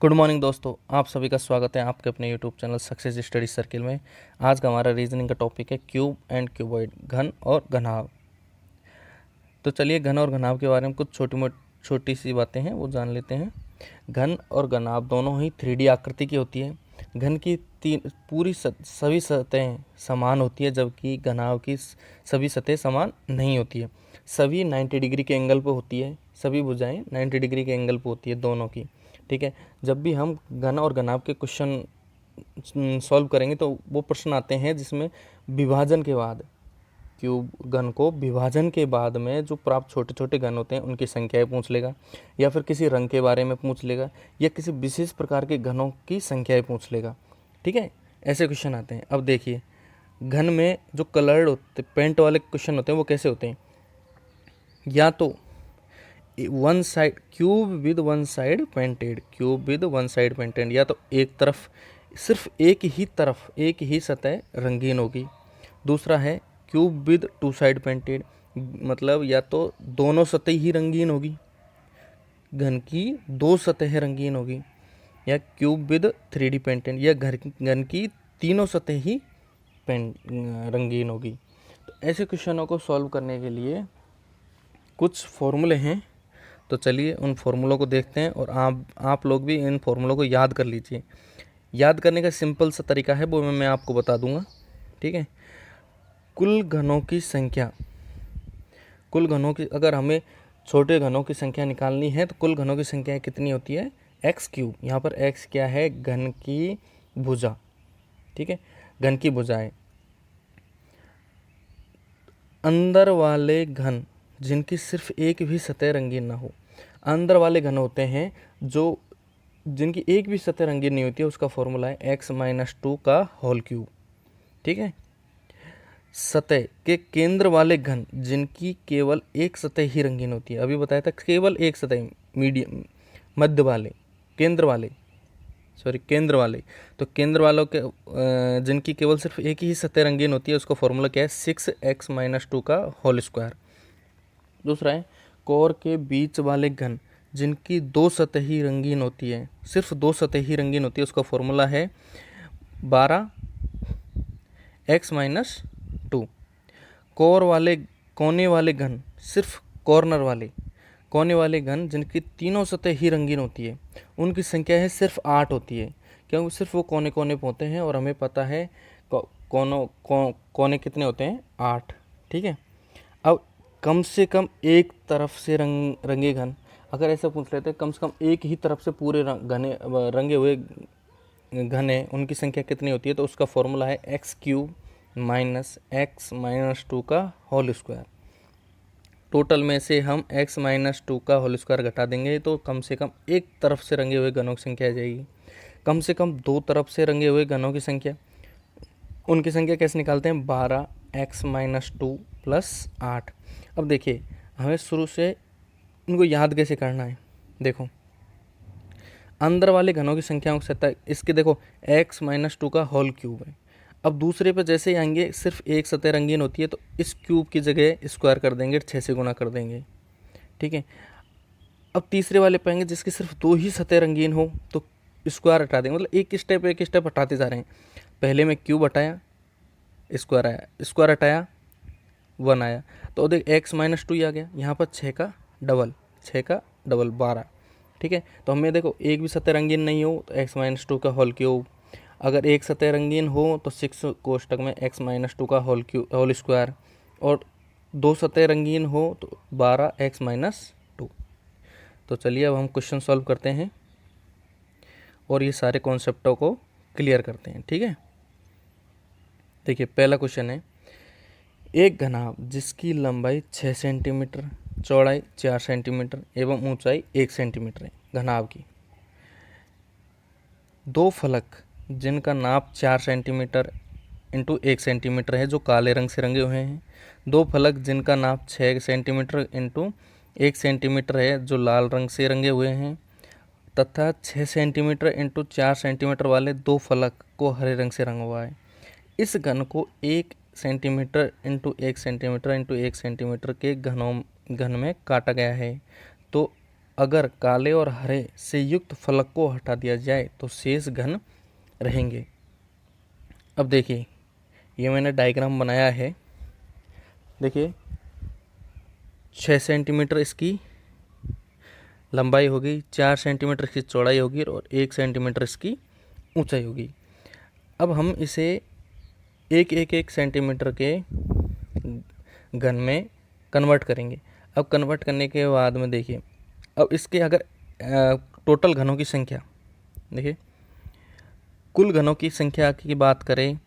Good morning दोस्तों, आप सभी का स्वागत है आपके अपने YouTube channel success study circle में। आज का हमारा रीजनिंग का टॉपिक है क्यूब एंड क्यूबॉइड, घन और घनाभ। तो चलिए घन और घनाभ के बारे में कुछ छोटी सी बातें हैं वो जान लेते हैं। घन और घनाभ दोनों ही 3D आकृति की होती है। घन की सभी सतहें समान होती है, जबकि घनाभ की सभी सतहें समान नहीं होती है। सभी 90 डिग्री के एंगल पर होती है, सभी भुजाएं 90 डिग्री के एंगल पर होती है दोनों की। ठीक है, जब भी हम घन और घनाभ के क्वेश्चन सॉल्व करेंगे तो वो प्रश्न आते हैं जिसमें विभाजन के बाद, क्यूब घन को विभाजन के बाद में जो प्राप्त छोटे छोटे घन होते हैं उनकी संख्याएं पूछ लेगा, या फिर किसी रंग के बारे में पूछ लेगा, या किसी विशेष प्रकार के घनों की संख्याएं पूछ लेगा। ठीक है, ऐसे क्वेश्चन आते हैं। अब देखिए, घन में जो कलर्ड होते पेंट वाले क्वेश्चन होते हैं वो कैसे होते हैं। या तो one side cube with one side painted, cube with one side painted, या तो एक तरफ सिर्फ एक ही सतह रंगीन होगी। दूसरा है cube with two side painted, मतलब या तो दोनों सतह ही रंगीन होगी, घन की दो सतह रंगीन होगी, या क्यूब विद 3D पेंटेड, या घन की तीनों सतह ही रंगीन होगी। तो ऐसे क्वेश्चनों को सॉल्व करने के लिए कुछ फॉर्मूले हैं, तो चलिए उन फॉर्मूलों को देखते हैं और आप लोग भी इन फॉर्मूलों को याद कर लीजिए। याद करने का सिंपल सा तरीका है वो मैं आपको बता दूंगा। ठीक है, कुल घनों की संख्या, कुल घनों की अगर हमें छोटे घनों की संख्या निकालनी है तो कुल घनों की संख्या कितनी होती है, एक्स क्यूब। यहाँ पर एक्स क्या है, घन की भुजा। ठीक है, घन की भुजा है। अंदर वाले घन जिनकी सिर्फ एक भी सतह रंगीन ना हो, अंदर वाले घन होते हैं जो जिनकी एक भी सतह रंगीन नहीं होती है, उसका फॉर्मूला है x-2 का होल क्यूब। ठीक है, सतह के केंद्र वाले घन जिनकी केवल एक सतह ही रंगीन होती है, अभी बताया था केवल एक सतह, मीडियम मध्य वाले, केंद्र वाले, तो केंद्र वालों के जिनकी केवल सिर्फ एक ही सतह रंगीन होती है, उसका फॉर्मूला क्या है, 6x-2 का होल स्क्वायर। दूसरा है कोर के बीच वाले घन जिनकी दो सतह ही रंगीन होती है, सिर्फ दो सतह ही रंगीन होती है, उसका फॉर्मूला है 12x-2। कोने वाले घन, सिर्फ कोने वाले घन जिनकी तीनों सतह ही रंगीन होती है, उनकी संख्या है सिर्फ 8 होती है, क्योंकि सिर्फ वो कोने पे होते हैं और हमें पता है कोने कितने होते हैं, 8। ठीक है, अब कम से कम एक तरफ से रंगे घन, अगर ऐसा पूछ लेते हैं कम से कम एक ही तरफ से पूरे रंगे हुए घन है, उनकी संख्या कितनी होती है, तो उसका फॉर्मूला है x³ - x-2 का होल स्क्वायर। टोटल में से हम x-2 का होल स्क्वायर घटा देंगे तो कम से कम एक तरफ से रंगे हुए घनों की संख्या आ जाएगी। कम से कम दो तरफ से रंगे हुए घनों की संख्या, उनकी संख्या कैसे निकालते हैं, 12x-2 + 8। अब देखिए हमें शुरू से इनको याद कैसे करना है। देखो अंदर वाले घनों की संख्याओं की सतह, इसके देखो x-2 का होल क्यूब है। अब दूसरे पे जैसे ही आएंगे सिर्फ एक सतह रंगीन होती है, तो इस क्यूब की जगह स्क्वायर कर देंगे, 6 से गुणा कर देंगे। ठीक है, अब तीसरे वाले पाएंगे जिसकी सिर्फ दो ही सतह रंगीन हो तो स्क्वायर हटा देंगे, मतलब एक स्टेप हटाते जा रहे हैं। पहले में क्यूब हटाया, स्क्वायर आया, स्क्वायर हटाया, 1 आया, तो देख x-2 आ गया। यहाँ पर 6 का डबल 12। ठीक है, तो हमें देखो एक भी सतह रंगीन नहीं हो तो x-2 का होल क्यूब, अगर एक सतह रंगीन हो तो 6 कोष्टक में x-2 का होल स्क्वायर, और दो सतह रंगीन हो तो 12x-2। तो चलिए अब हम क्वेश्चन सॉल्व करते हैं और ये सारे कॉन्सेप्टों को क्लियर करते हैं। ठीक है, देखिए पहला क्वेश्चन है, एक घनाभ जिसकी लंबाई 6 सेंटीमीटर, चौड़ाई 4 सेंटीमीटर एवं ऊंचाई 1 सेंटीमीटर है, घनाभ की। दो फलक जिनका नाप 4 सेंटीमीटर इंटू 1 सेंटीमीटर है, जो काले रंग से रंगे हुए हैं। दो फलक जिनका नाप 6 सेंटीमीटर इंटू 1 सेंटीमीटर है, जो लाल रंग से रंगे हुए हैं, तथा 6 सेंटीमीटर इंटू 4 सेंटीमीटर वाले दो फलक को हरे रंग से रंगा हुआ है। इस घन को 1 centimetre into 1 centimetre into 1 centimetre के घन में काटा गया है। तो अगर काले और हरे से युक्त फलक को हटा दिया जाए तो शेष घन रहेंगे। अब देखिए ये मैंने डायग्राम बनाया है। देखिए 6 सेंटीमीटर इसकी लंबाई होगी, 4 सेंटीमीटर इसकी चौड़ाई होगी और 1 सेंटीमीटर इसकी ऊंचाई होगी। अब हम इसे एक सेंटीमीटर के घन में कन्वर्ट करेंगे। अब कन्वर्ट करने के बाद में देखिए, अब इसके अगर टोटल घनों की संख्या, देखिए कुल घनों की संख्या की बात करें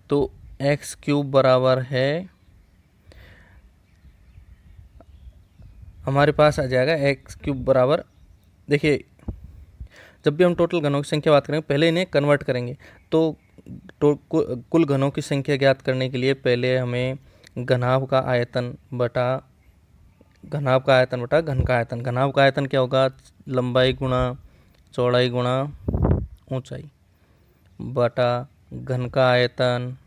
तो एक्स क्यूब बराबर है, हमारे पास आ जाएगा एक्स क्यूब बराबर, देखिए जब भी हम टोटल घनों की संख्या बात करेंगे पहले इन्हें कन्वर्ट करेंगे। तो कुल घनों की संख्या ज्ञात करने के लिए पहले हमें घनाभ का आयतन बटा घन का आयतन। घनाभ का आयतन क्या होगा, लंबाई गुणा चौड़ाई गुणा ऊंचाई बटा घन का आयतन।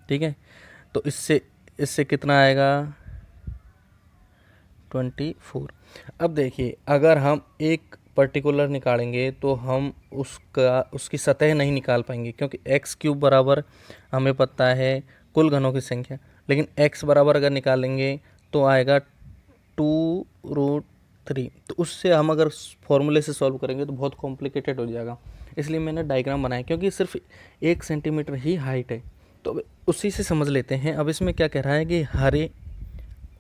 ठीक है, तो इससे कितना आएगा 24। अब देखिए अगर हम एक पर्टिकुलर निकालेंगे तो हम उसकी सतह नहीं निकाल पाएंगे, क्योंकि एक्स क्यूब बराबर हमें पता है कुल घनों की संख्या, लेकिन एक्स बराबर अगर निकालेंगे तो आएगा 2√3। तो उससे हम अगर फॉर्मूले से सॉल्व करेंगे तो बहुत कॉम्प्लिकेटेड हो जाएगा, इसलिए मैंने डायग्राम बनाया, क्योंकि सिर्फ 1 सेंटीमीटर ही हाइट है। तो उसी से समझ लेते हैं। अब इसमें क्या कह रहा है कि हरे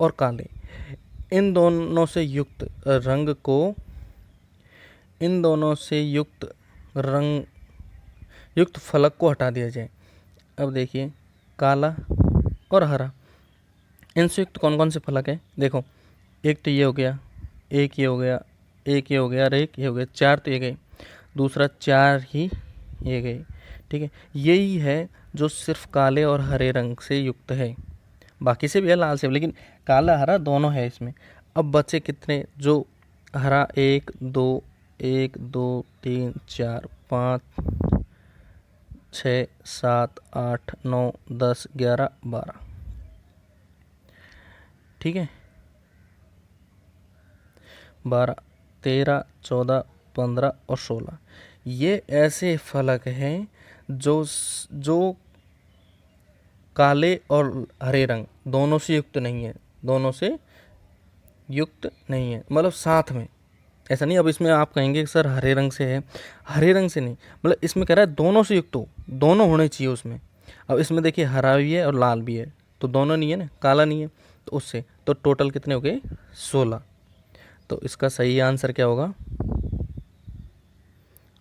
और काले इन दोनों से युक्त फलक को हटा दिया जाए। अब देखिए काला और हरा, इनसे युक्त कौन कौन से फलक है, देखो एक तो ये हो गया, एक ये हो गया, एक ये हो गया और एक ये हो गया, 4 तो ये गए, दूसरा 4 ही ये गए। ठीक है, यही है जो सिर्फ काले और हरे रंग से युक्त है, बाकी से भी है लाल से भी, लेकिन काला हरा दोनों है इसमें। अब बचे कितने, जो हरा 1 2 3 4 5 6 7 8 9 10 11 12। ठीक है, 12 13 14 15 और 16 ये ऐसे फलक हैं जो काले और हरे रंग दोनों से युक्त नहीं है, मतलब साथ में, ऐसा नहीं। अब इसमें आप कहेंगे कि सर हरे रंग से है, हरे रंग से नहीं, मतलब इसमें कह रहा है दोनों से युक्त हो, दोनों होने चाहिए उसमें। अब इसमें देखिए हरा भी है और लाल भी है, तो दोनों नहीं है ना, काला नहीं है, तो उससे तो टोटल कितने हो गए 16। तो इसका सही आंसर क्या होगा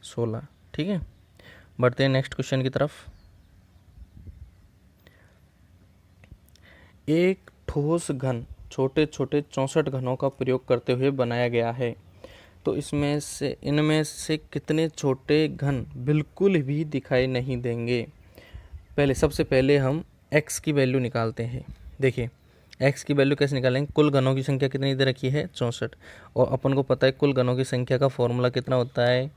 16। ठीक है, बढ़ते हैं नेक्स्ट क्वेश्चन की तरफ। एक ठोस घन छोटे छोटे 64 घनों का प्रयोग करते हुए बनाया गया है, तो इनमें से कितने छोटे घन बिल्कुल भी दिखाई नहीं देंगे। सबसे पहले हम x की वैल्यू निकालते हैं। देखिए x की वैल्यू कैसे निकालेंगे, कुल घनों की संख्या कितनी दे रखी है 64, और अपन को पता है कुल घनों की संख्या का फॉर्मूला कितना होता है,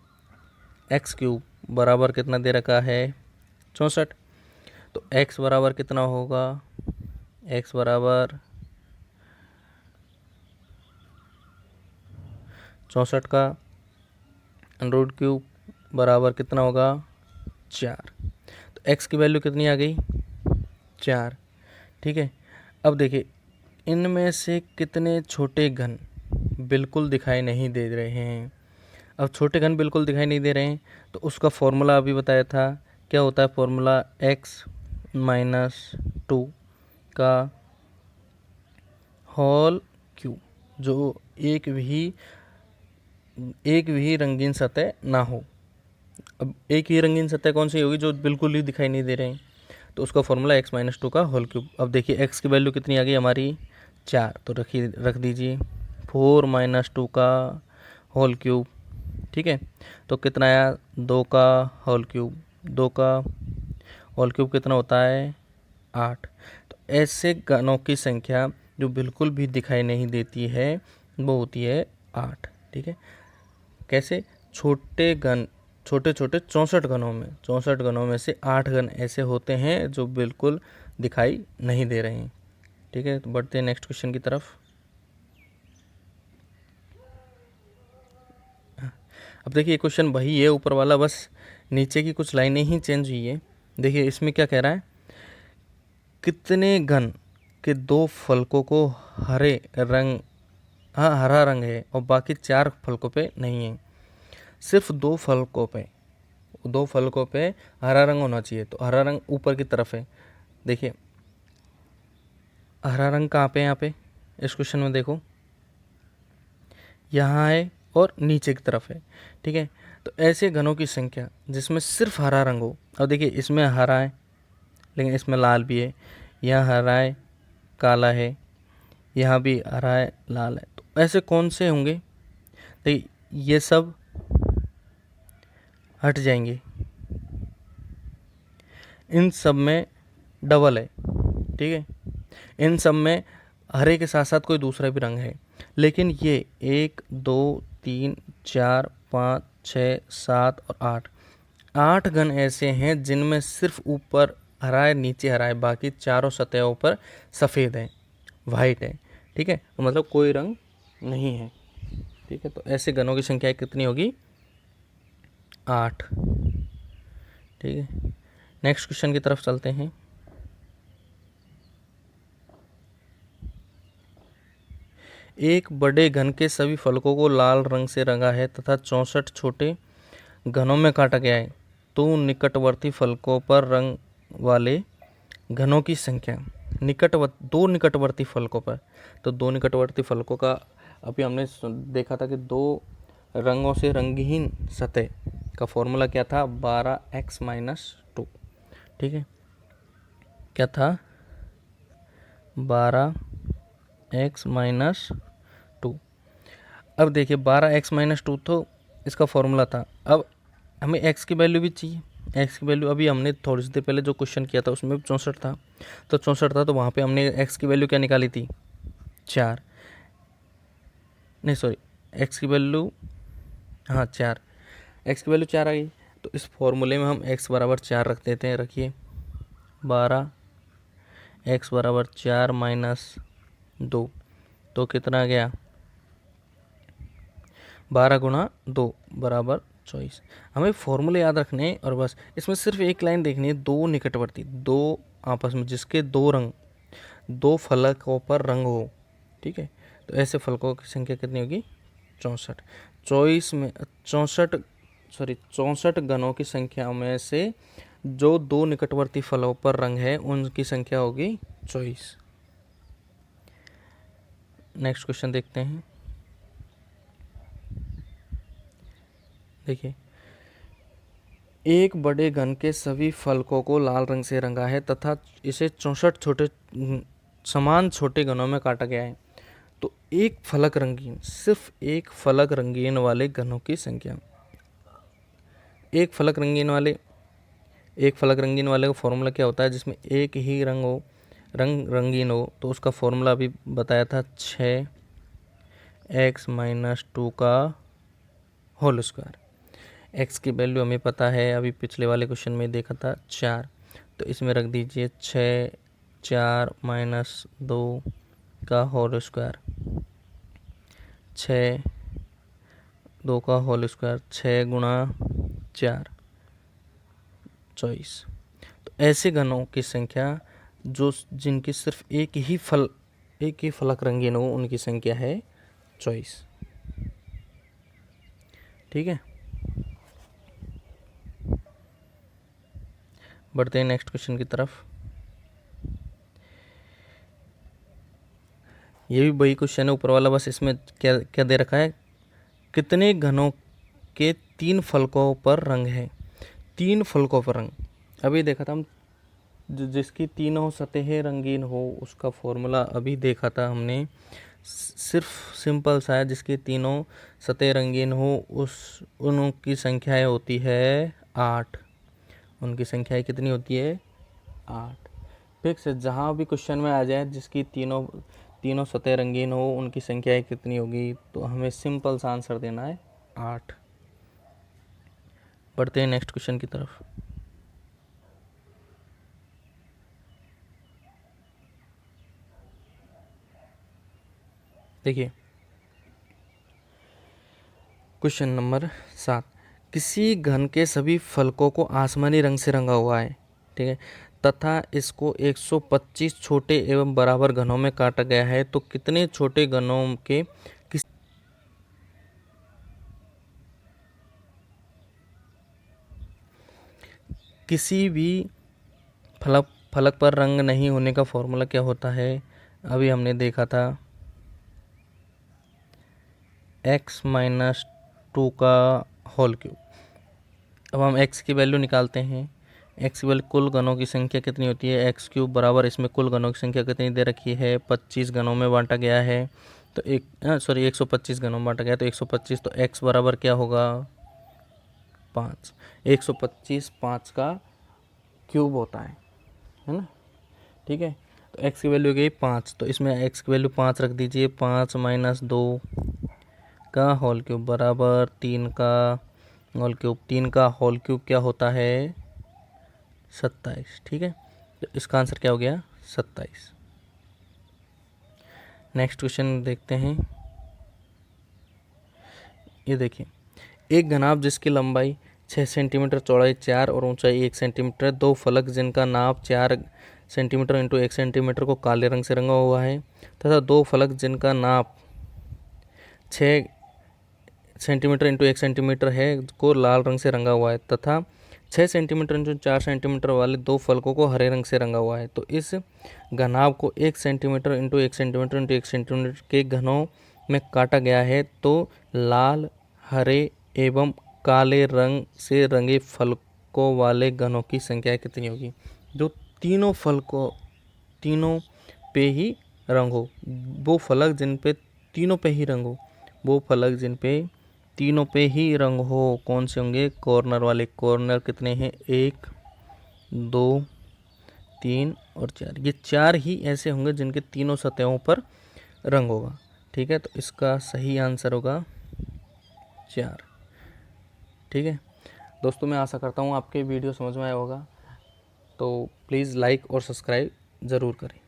एक्स क्यूब बराबर कितना दे रखा है 64। तो x बराबर कितना होगा, x बराबर 64 का अंडर क्यूब बराबर कितना होगा 4। तो x की वैल्यू कितनी आ गई 4। ठीक है, अब देखिए इनमें से कितने छोटे घन बिल्कुल दिखाई नहीं दे रहे हैं। अब छोटे घन बिल्कुल दिखाई नहीं दे रहे हैं तो उसका फॉर्मूला अभी बताया था, क्या होता है फॉर्मूला, x-2 का होल क्यूब, जो एक भी रंगीन सतह ना हो। अब एक ही रंगीन सतह कौन सी होगी, जो बिल्कुल ही दिखाई नहीं दे रहे हैं, तो उसका फॉर्मूला x-2 का होल क्यूब। अब देखिए x की वैल्यू कितनी आ गई हमारी 4, तो रख दीजिए 4-2 का होल क्यूब। ठीक है, तो कितना आया 2 का होल क्यूब, 2 का होल क्यूब कितना होता है 8। तो ऐसे घनों की संख्या जो बिल्कुल भी दिखाई नहीं देती है वो होती है 8। ठीक है, कैसे, छोटे छोटे 64 घनों में से 8 घन ऐसे होते हैं जो बिल्कुल दिखाई नहीं दे रहे हैं। ठीक है, तो बढ़ते हैं नेक्स्ट क्वेश्चन की तरफ। अब देखिए क्वेश्चन वही है ऊपर वाला, बस नीचे की कुछ लाइनें ही चेंज हुई है। देखिए इसमें क्या कह रहा है, कितने घन के दो फलकों को हरे रंग, हाँ हरा रंग है और बाकी 4 फलकों पे नहीं है। सिर्फ 2 फलकों पे हरा रंग होना चाहिए, तो हरा रंग ऊपर की तरफ है। देखिए हरा रंग कहाँ पे है, यहाँ पे इस क्वेश्चन में देखो यहाँ है और नीचे की तरफ है, ठीक है। तो ऐसे घनों की संख्या जिसमें सिर्फ हरा रंग हो, और देखिए इसमें हरा है लेकिन इसमें लाल भी है, यहाँ हरा है काला है, यहाँ भी हरा है लाल है, तो ऐसे कौन से होंगे। देखिए ये सब हट जाएंगे, इन सब में डबल है, ठीक है। इन सब में हरे के साथ साथ कोई दूसरा भी रंग है, लेकिन ये 1 2 3 4 5 6 7 और 8 घन ऐसे हैं जिनमें सिर्फ ऊपर हरा है नीचे हरा है, बाकी चारों सतहों पर सफ़ेद है, वाइट है, ठीक है। तो मतलब कोई रंग नहीं है, ठीक है। तो ऐसे घनों की संख्या कितनी होगी, 8, ठीक है। नेक्स्ट क्वेश्चन की तरफ चलते हैं। एक बड़े घन के सभी फलकों को लाल रंग से रंगा है तथा 64 छोटे घनों में काटा गया है, तो निकटवर्ती फलकों पर रंग वाले घनों की संख्या, दो निकटवर्ती फलकों पर, तो 2 निकटवर्ती फलकों का अभी हमने देखा था कि 2 रंगों से रंगहीन सतह का फॉर्मूला क्या था, 12x-2, ठीक है। क्या था, 12x-2। अब देखिए 12x-2 तो इसका फॉर्मूला था। अब हमें x की वैल्यू भी चाहिए, x की वैल्यू अभी हमने थोड़ी सी देर पहले जो क्वेश्चन किया था उसमें 64 था, तो 64 था, तो वहाँ पे हमने x की वैल्यू क्या निकाली थी, 4, नहीं सॉरी x की वैल्यू, हाँ 4, x की वैल्यू 4 आ गई। तो इस फॉर्मूले में हम x बराबर 4 रख देते हैं, रखिए 12x बराबर 4 - 2, तो कितना गया, 12 गुणा 2 बराबर 24। हमें फॉर्मूले याद रखने हैं और बस इसमें सिर्फ एक लाइन देखनी है, 2 निकटवर्ती, 2 आपस में जिसके 2 रंग, 2 फलकों पर रंग हो, ठीक है। तो ऐसे फलकों की संख्या कितनी होगी, 64। 64 घनों की संख्या में से जो 2 निकटवर्ती फलों पर रंग है उनकी संख्या होगी 24। नेक्स्ट क्वेश्चन देखते हैं। देखिए एक बड़े घन के सभी फलकों को लाल रंग से रंगा है तथा इसे 64 छोटे समान छोटे घनों में काटा गया है, तो एक फलक रंगीन, सिर्फ एक फलक रंगीन वाले घनों की संख्या, एक फलक रंगीन वाले का फॉर्मूला क्या होता है, जिसमें एक ही रंग हो, रंगीन हो, तो उसका फॉर्मूला अभी बताया था 6x-2 का होल स्क्वायर। x की वैल्यू हमें पता है, अभी पिछले वाले क्वेश्चन में देखा था 4, तो इसमें रख दीजिए 6 4 - 2 का होल स्क्वायर, 6 2 का होल स्क्वायर, 6 गुणा 4 24। तो ऐसे घनों की संख्या जो जिनकी सिर्फ एक ही फलक रंगीन हो उनकी संख्या है 24, ठीक है। बढ़ते हैं नेक्स्ट क्वेश्चन की तरफ। ये भी वही क्वेश्चन है ऊपर वाला, बस इसमें क्या क्या दे रखा है, कितने घनों के 3 फलकों पर रंग है, 3 फलकों पर रंग। अभी देखा था हम, जिसकी तीनों सतहें रंगीन हो उसका फॉर्मूला अभी देखा था हमने, सिर्फ सिंपल सा है, जिसकी तीनों सतह रंगीन हो उनकी संख्याएं होती है 8, उनकी संख्याएं कितनी होती है 8। फिक्स है, जहाँ भी क्वेश्चन में आ जाए जिसकी तीनों सतह रंगीन हो उनकी संख्याएं कितनी होगी, तो हमें सिंपल सा आंसर देना है 8। बढ़ते हैं नेक्स्ट क्वेश्चन की तरफ। देखिए क्वेश्चन नंबर 7, किसी घन के सभी फलकों को आसमानी रंग से रंगा हुआ है, ठीक है, तथा इसको 125 छोटे एवं बराबर घनों में काटा गया है, तो कितने छोटे घनों के किसी भी फलक पर रंग नहीं होने का फॉर्मूला क्या होता है? अभी हमने देखा था x-2 का होल क्यूब। अब हम x की वैल्यू निकालते हैं। x की वैल्यू कुल घनों की संख्या कितनी होती है? x क्यूब बराबर इसमें कुल घनों की संख्या कितनी दे रखी है? 25 घनों में बांटा गया है, तो 125 घनों में बांटा गया, तो 125, तो x बराबर क्या होगा? 5। 125 5 का क्यूब होता है ना, ठीक है। तो x की वैल्यू गई 5, तो इसमें x की वैल्यू 5 रख दीजिए। 5 - 2 का होल क्यूब बराबर 3 का होल क्यूब। 3 का होल क्यूब क्या होता है? 27, ठीक है। तो इसका आंसर क्या हो गया? 27। नेक्स्ट क्वेश्चन देखते हैं। ये देखिए, एक घनाभ जिसकी लंबाई 6 सेंटीमीटर, चौड़ाई 4 और ऊंचाई 1 सेंटीमीटर, दो फलक जिनका नाप 4 सेंटीमीटर इंटू 1 सेंटीमीटर को काले रंग से रंगा हुआ है, तथा दो फलक जिनका नाप 6 सेंटीमीटर इंटू 1 सेंटीमीटर है को लाल रंग से रंगा हुआ है, तथा 6 सेंटीमीटर इंटू 4 सेंटीमीटर वाले दो फलकों को हरे रंग से रंगा हुआ है, तो इस घनाभ को 1 centimetre into 1 centimetre into 1 centimetre के घनों में काटा गया है, तो लाल, हरे एवं काले रंग से रंगे फलकों वाले घनों की संख्या कितनी होगी? जो तीनों फलकों तीनों पे ही रंग हो, वो फलक जिन पे तीनों पे ही रंग हो, वो फलक जिन पे तीनों पे ही रंग हो, कौन से होंगे? कॉर्नर वाले। कॉर्नर कितने हैं? 1 2 3 और 4। ये 4 ही ऐसे होंगे जिनके तीनों सतहों पर रंग होगा, ठीक है। तो इसका सही आंसर होगा 4, ठीक है। दोस्तों, मैं आशा करता हूँ आपके वीडियो समझ में आया होगा, तो प्लीज़ लाइक और सब्सक्राइब ज़रूर करें।